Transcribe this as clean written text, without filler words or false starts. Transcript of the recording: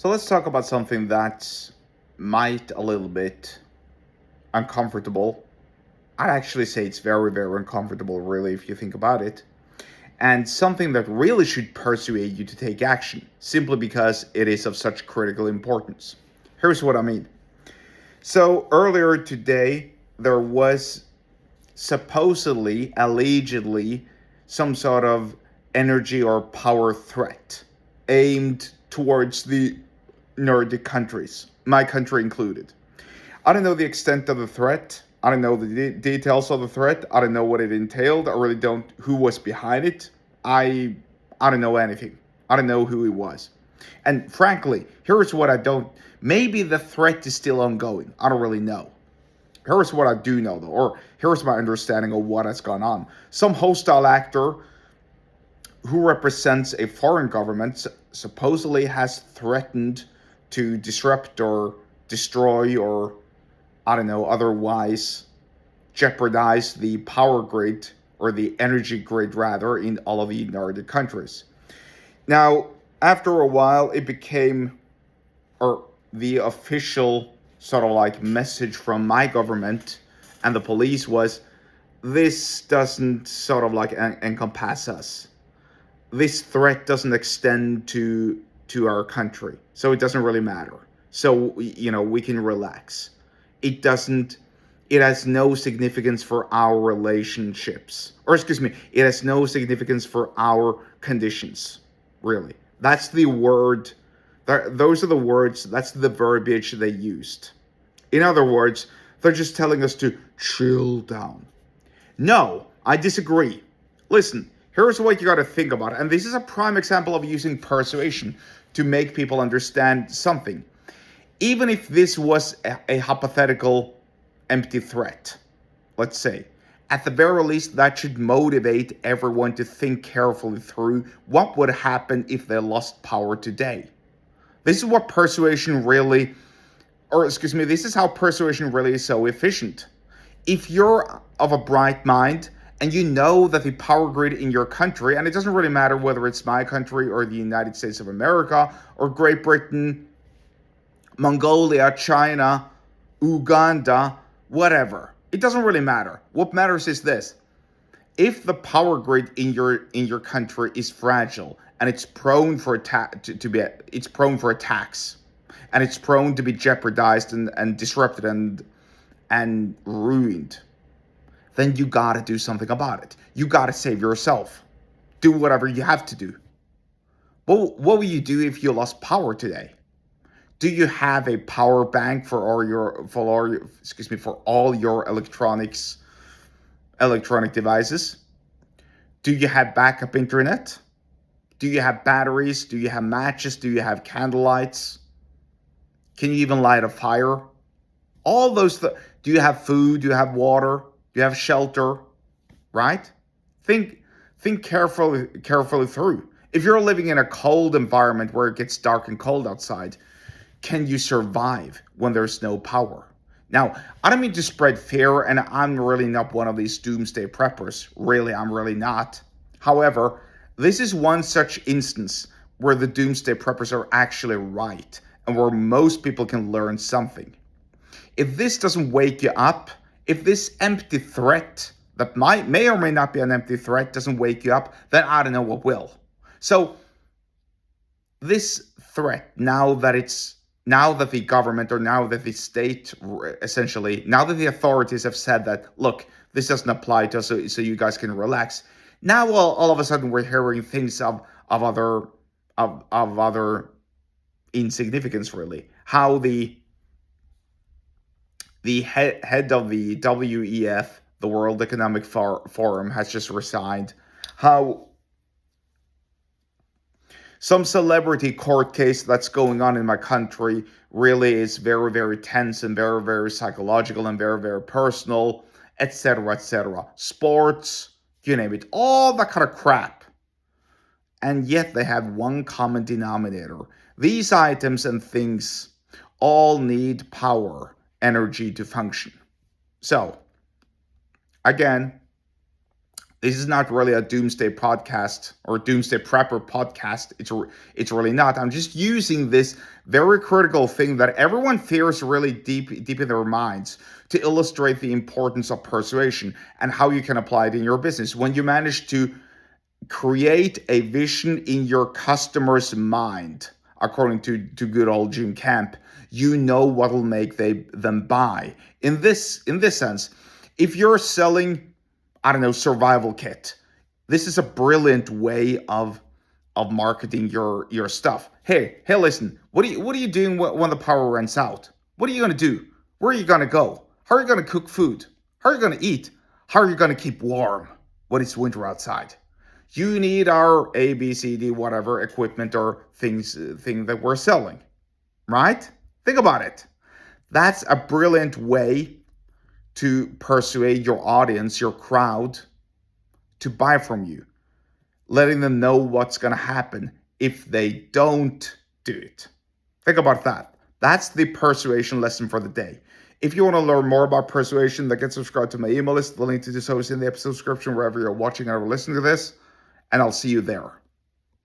So let's talk about something that might a little bit uncomfortable. I'd actually say it's very, very uncomfortable, really, if you think about it. And something that really should persuade you to take action, simply because it is of such critical importance. Here's what I mean. So earlier today, there was supposedly, allegedly, some sort of energy or power threat aimed towards the Nordic countries, my country included. I don't know the extent of the threat. I don't know the details of the threat. I don't know what it entailed. I really don't who was behind it. I I don't know anything. I don't know who he was. And frankly, here's what I don't. Maybe the threat is still ongoing. I don't really know. Here's what I do know, though, or here's my understanding of what has gone on. Some hostile actor who represents a foreign government supposedly has threatened to disrupt or destroy or, I don't know, otherwise jeopardize the power grid or the energy grid, rather, in all of the Nordic countries. Now, after a while, it became, or the official sort of like message from my government and the police was, this doesn't sort of like encompass us. This threat doesn't extend to our country, so it doesn't really matter. So we can relax. It doesn't. It has no significance for our relationships, or excuse me, it has no significance for our conditions. Really, that's the word. Those are the words. That's the verbiage they used. In other words, they're just telling us to chill down. No, I disagree. Listen, here's what you got to think about. And this is a prime example of using persuasion to make people understand something. Even if this was a hypothetical empty threat, let's say, at the very least, that should motivate everyone to think carefully through what would happen if they lost power today. This is what persuasion really, or excuse me, this is how persuasion really is so efficient. If you're of a bright mind and you know that the power grid in your country, and it doesn't really matter whether it's my country or the United States of America or Great Britain, Mongolia, China, Uganda, whatever. It doesn't really matter. What matters is this. If the power grid in your country is fragile and it's prone for it's prone for attacks and it's prone to be jeopardized and disrupted and ruined, then you gotta do something about it. You gotta save yourself. Do whatever you have to do. What will you do if you lost power today? Do you have a power bank for all your electronic devices? Do you have backup internet? Do you have batteries? Do you have matches? Do you have candlelights? Can you even light a fire? All those do you have food? Do you have water? Do you have shelter? Right? Think carefully through. If you're living in a cold environment where it gets dark and cold outside, can you survive when there's no power? Now, I don't mean to spread fear, and I'm really not one of these doomsday preppers. Really, I'm really not. However, this is one such instance where the doomsday preppers are actually right, and where most people can learn something. If this doesn't wake you up, if this empty threat that may or may not be an empty threat doesn't wake you up, then I don't know what will. So this threat, now that the government, or now that the state, essentially, now that the authorities have said that, look, this doesn't apply to us, so you guys can relax. Now, all of a sudden, we're hearing things of other insignificance, really. How the head of the WEF, the World Economic Forum, has just resigned. How some celebrity court case that's going on in my country really is very, very tense and very, very psychological and very, very personal, etc., etc. Sports, you name it, all that kind of crap. And yet they have one common denominator. These items and things all need power, energy to function. So, again, This is not really a doomsday podcast or doomsday prepper podcast. It's really not. I'm just using this very critical thing that everyone fears really deep in their minds to illustrate the importance of persuasion and how you can apply it in your business. When you manage to create a vision in your customer's mind, according to good old Jim Camp, you know what will make them buy. In this sense, if you're selling, I don't know, survival kit, this is a brilliant way of marketing your stuff. Hey, listen, what are you doing when the power runs out? What are you gonna do? Where are you gonna go? How are you gonna cook food? How are you gonna eat? How are you gonna keep warm when it's winter outside? You need our A, B, C, D, whatever equipment or thing that we're selling, right? Think about it. That's a brilliant way to persuade your audience, your crowd, to buy from you, letting them know what's going to happen if they don't do it. Think about that. That's the persuasion lesson for the day. If you want to learn more about persuasion, then get subscribed to my email list. The link to this is in the episode description wherever you're watching or listening to this, and I'll see you there.